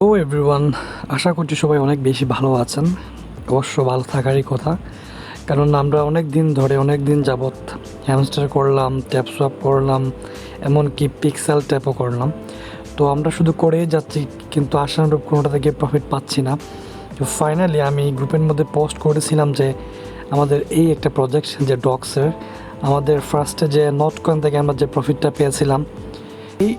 ও everyone, আশা করছি সবাই অনেক বেশি ভালো আছেন। অবশ্য ভালো থাকারই কথা, কারণ আমরা অনেক দিন ধরে অনেক দিন যাবৎ হ্যামস্টার করলাম, ট্যাপ সোয়াপ করলাম, এমনকি পিক্সেল ট্যাপও করলাম। তো আমরা শুধু করেই যাচ্ছি, কিন্তু আশানুরূপ কোনোটা থেকে প্রফিট পাচ্ছি না। তো ফাইনালি আমি গ্রুপের মধ্যে পোস্ট করেছিলাম যে আমাদের এই একটা প্রজেক্ট যে ডক্সের, আমাদের ফার্স্টে যে নট কয়েন থেকে আমরা যে প্রফিটটা পেয়েছিলাম, এই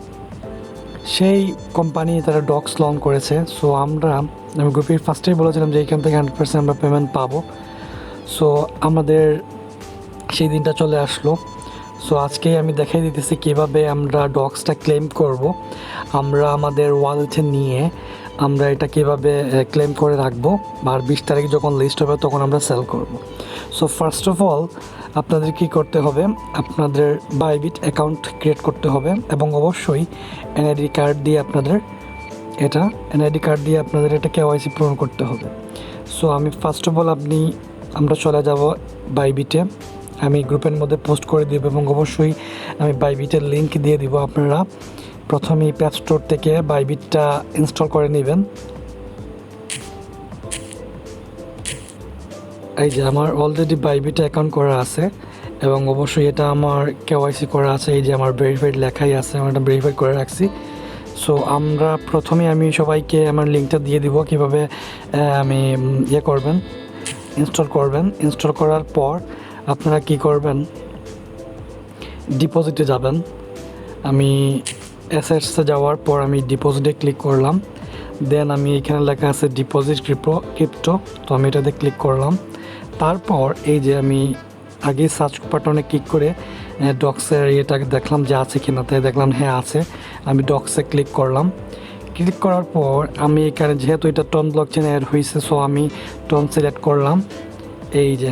সেই কোম্পানি তারা ডক্স লঞ্চ করেছে। সো আমি গ্রুপের ফার্স্টেই বলেছিলাম যে এখান থেকে 100% আমরা পেমেন্ট পাবো। সো আমাদের সেই দিনটা চলে আসলো। সো আজকেই আমি দেখাই দিতেছি কীভাবে আমরা ডক্সটা ক্লেম করব। আমরা আমাদের ওয়ালেটে নিয়ে আমরা এটা কীভাবে ক্লেম করে রাখবো, আর 20 তারিখ যখন লিস্ট হবে তখন আমরা সেল করব। সো ফার্স্ট অফ অল আপনাদের কী করতে হবে, আপনাদের বাইবিট অ্যাকাউন্ট ক্রিয়েট করতে হবে এবং অবশ্যই এনআইডি কার্ড দিয়ে আপনাদের এটা কেওয়াইসি পূরণ করতে হবে। সো আমি ফার্স্ট অফ অল আমরা চলে যাব বাইবিটে। আমি গ্রুপের মধ্যে পোস্ট করে দিব এবং অবশ্যই আমি বাইবিটের লিঙ্ক দিয়ে দিব। আপনারা প্রথমেই প্লে স্টোর থেকে বাইবিটটা ইনস্টল করে নেবেন। এই যে আমার অলরেডি বাইবিটে অ্যাকাউন্ট করা আছে এবং অবশ্যই এটা আমার কেওয়াইসি করা আছে। এই যে আমার ভেরিফাইড লেখাই আছে, আমি এটা ভেরিফাই করে রাখছি। সো আমি সবাইকে আমার লিঙ্কটা দিয়ে দিব কীভাবে আমি ইনস্টল করার পর আপনারা কি করবেন, ডিপোজিটে যাবেন। আমি অ্যাসেটসে যাওয়ার পর আমি ডিপোজিটে ক্লিক করলাম। দেন আমি এখানে লেখা আছে ডিপোজিট ক্রিপ্টো, তো আমি এটাতে ক্লিক করলাম। তারপর এই যে আমি আগে সার্চ বাটনে ক্লিক করে ডক্সের ইয়েটাকে দেখলাম যে আছে কিনা, তাই দেখলাম হ্যাঁ আছে। আমি ডক্সে ক্লিক করলাম। ক্লিক করার পর আমি এখানে যেহেতু এটা টন ব্লকচেন অ্যাড হয়েছে, সো আমি টন সিলেক্ট করলাম। এই যে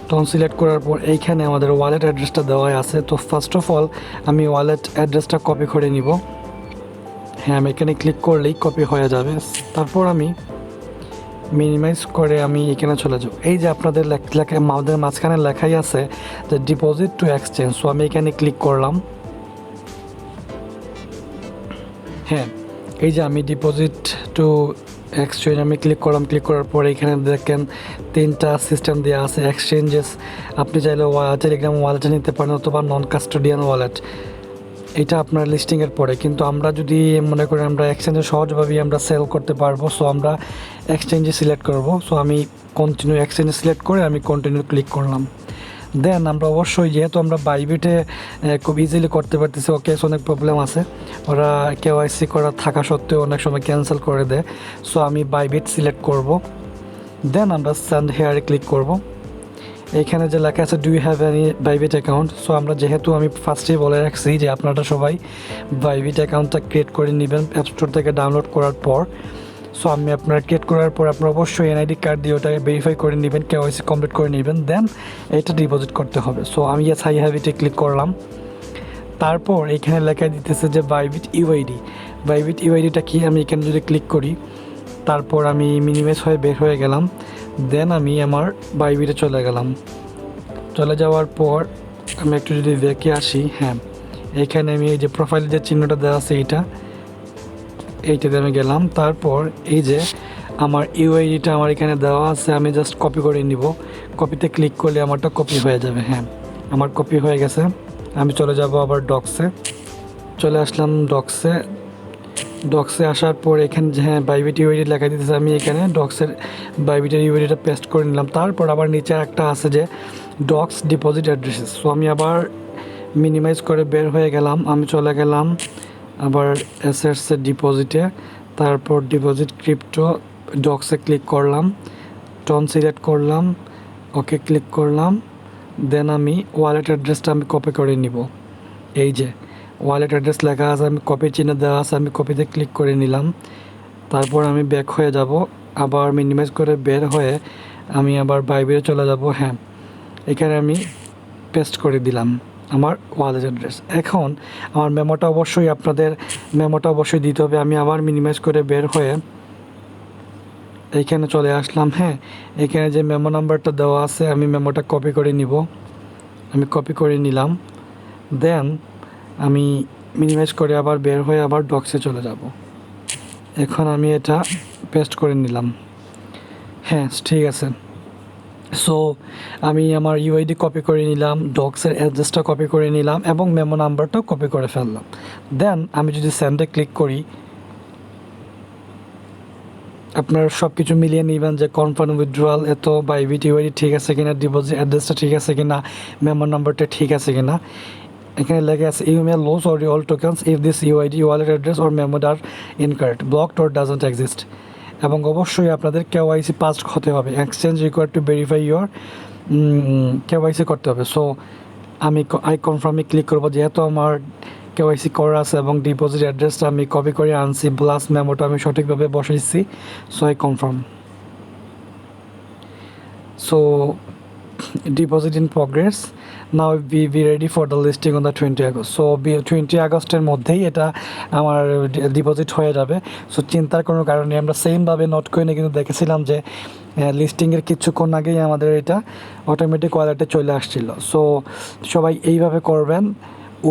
টন সিলেক্ট করার পর এইখানে আমাদের ওয়ালেট অ্যাড্রেসটা দেওয়া আছে। তো ফার্স্ট অফ অল আমি ওয়ালেট অ্যাড্রেসটা কপি করে নিব। হ্যাঁ, আমি এখানে ক্লিক করলেই কপি হয়ে যাবে। তারপর আমি মিনিমাইজ করে আমি এখানে চলে যাব। এই যে আপনাদের আমাদের মাঝখানে লেখাই আছে যে ডিপোজিট টু এক্সচেঞ্জ, সো আমি এখানে ক্লিক করলাম। হ্যাঁ, এই যে আমি ডিপোজিট টু এক্সচেঞ্জ আমি ক্লিক করলাম। ক্লিক করার পর এখানে দেখেন 3টা সিস্টেম দেওয়া আছে এক্সচেঞ্জেস। আপনি চাইলে টেলিগ্রাম ওয়ালেটে নিতে পারেন অথবা নন কাস্টোডিয়ান ওয়ালেট, এটা আপনার লিস্টিংয়ের পরে। কিন্তু আমরা যদি মনে করি আমরা এক্সচেঞ্জে সহজভাবেই আমরা সেল করতে পারবো, সো আমরা এক্সচেঞ্জে সিলেক্ট করব। সো আমি এক্সচেঞ্জে সিলেক্ট করে আমি কন্টিনিউ ক্লিক করলাম। দেন আমরা অবশ্যই, যেহেতু আমরা বাইবিটে খুব ইজিলি করতে পারতেছি, ওকে অনেক প্রবলেম আছে, ওরা কেওয়াইসি করা থাকা সত্ত্বেও অনেক সময় ক্যান্সেল করে দেয়। সো আমি বাইবিট সিলেক্ট করব। দেন আমরা সেন্ড হেয়ারে ক্লিক করব। এইখানে যে লেখা আছে do you have any Bybit account, so আমি ফার্স্টেই বলে রাখছি যে আপনারা সবাই বাইবিট অ্যাকাউন্টটা ক্রিয়েট করে নেবেন অ্যাপ স্টোর থেকে ডাউনলোড করার পর। সো আপনারা ক্রিয়েট করার পর আপনারা অবশ্যই এনআইডি কার্ড দিয়ে ওটাকে ভেরিফাই করে নেবেন, কেওয়াইসি কমপ্লিট করে নেবেন, দেন এটা ডিপোজিট করতে হবে। সো আমি ইয়েস আই হ্যাভ ইটে ক্লিক করলাম। তারপর এখানে লেখা দিতেছে যে বাইবিট ইউআইডিটা কি, আমি এখানে যদি ক্লিক করি, তারপর আমি মিনিমাইজ হয়ে বের হয়ে গেলাম। দেন আমি আমার বাইবিটে চলে যাওয়ার পর আমি একটু যদি দেখে আসি, হ্যাঁ এখানে আমি এই যে প্রোফাইলে যে চিহ্নটা দেওয়া আছে এইটাতে আমি গেলাম। তারপর এই যে আমার ইউআইডিটা আমার এখানে দেওয়া আছে, আমি জাস্ট কপি করে নিব। কপিতে ক্লিক করলে আমারটা কপি হয়ে যাবে। হ্যাঁ, আমার কপি হয়ে গেছে। আমি চলে যাব আবার চলে আসলাম ডক্সে আসার পর এখানে যে হ্যাঁ বাইবিট ইউআইডি লেখা দিতেছে, আমি এখানে বাইবিটের ইউআইডিটা পেস্ট করে নিলাম। তারপর আবার নিচে একটা আছে যে ডক্স ডিপোজিট অ্যাড্রেসেস, সো আমি আবার মিনিমাইজ করে বের হয়ে গেলাম। আমি চলে গেলাম আবার অ্যাসেটসের ডিপোজিটে, তারপর ডিপোজিট ক্রিপ্টো, ডক্সে ক্লিক করলাম, টন সিলেক্ট করলাম, ওকে ক্লিক করলাম। দেন আমি ওয়ালেট অ্যাড্রেসটা আমি কপি করে নিব। এই যে ওয়ালেট অ্যাড্রেস লেখা আছে, আমি কপি চিহ্ন দেওয়া আছে, আমি কপিতে ক্লিক করে নিলাম। তারপর আমি ব্যাক হয়ে যাব, আবার মিনিমাইজ করে বের হয়ে আমি আবার বাইবিটে চলে যাব। হ্যাঁ, এখানে আমি পেস্ট করে দিলাম আমার ওয়ালেট অ্যাড্রেস। এখন আমার মেমোটা অবশ্যই দিতে হবে। আমি আবার মিনিমাইজ করে বের হয়ে এইখানে চলে আসলাম। হ্যাঁ, এখানে যে মেমো নাম্বারটা দেওয়া আছে, আমি মেমোটা কপি করে নিব। আমি কপি করে নিলাম। দেন আমি মিনিমাইজ করে আবার বের হয়ে আবার ডক্সে চলে যাব। এখন আমি এটা পেস্ট করে নিলাম। হ্যাঁ, ঠিক আছে। সো আমি আমার ইউআইডি কপি করে নিলাম, ডক্সের অ্যাড্রেসটা কপি করে নিলাম এবং মেমো নাম্বারটাও কপি করে ফেললাম। দেন আমি যদি সেন্ডে ক্লিক করি, আপনারা সব কিছু মিলিয়ে নেবেন যে কনফার্ম উইথড্রয়াল এত বা ইবিটি ইউআইডি ঠিক আছে কিনা, ডিপোজিট অ্যাড্রেসটা ঠিক আছে কিনা, মেমো নাম্বারটা ঠিক আছে কিনা। এখানে লেগে আছে you may lose or all tokens if this UID wallet address or memo are incorrect, blocked or doesn't exist. এবং অবশ্যই আপনাদের কেওয়াইসি পাস হতে হবে, exchange required to verify your KYC করতে হবে। সো আমি আই কনফার্মে ক্লিক করবো, যেহেতু আমার কেওয়াইসি করা আছে এবং ডিপোজিট অ্যাড্রেসটা আমি কপি করে আনছি, প্লাস মেমোটা আমি সঠিকভাবে বসাইছি। So I confirm. So deposit in progress. Now we ready for the listing on the 20 August. So 20 আগস্টের মধ্যেই এটা আমার ডিপোজিট হয়ে যাবে। সো চিন্তার কোনো কারণ নেই। আমরা সেমভাবে নোট করে কিন্তু দেখেছিলাম যে লিস্টিংয়ের কিছুক্ষণ আগেই আমাদের এটা অটোমেটিক ওয়ালেটে চলে আসছিল। সো সবাই এইভাবে করবেন।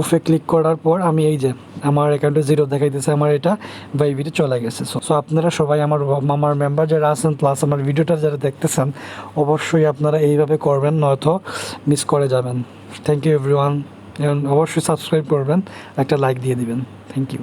উফে ক্লিক করার পর আমি এই যে আমার অ্যাকাউন্টে 0 দেখাইতেছে, আমার এটা বাইবিতে চলে গেছে। সো আপনারা সবাই আমার মেম্বার যারা আছেন প্লাস আমার ভিডিওটা যারা দেখতেছেন, অবশ্যই আপনারা এইভাবে করবেন, নয়তো মিস করে যাবেন। Thank you everyone. অবশ্যই সাবস্ক্রাইব করবেন, একটা লাইক দিয়ে দিবেন। Thank you.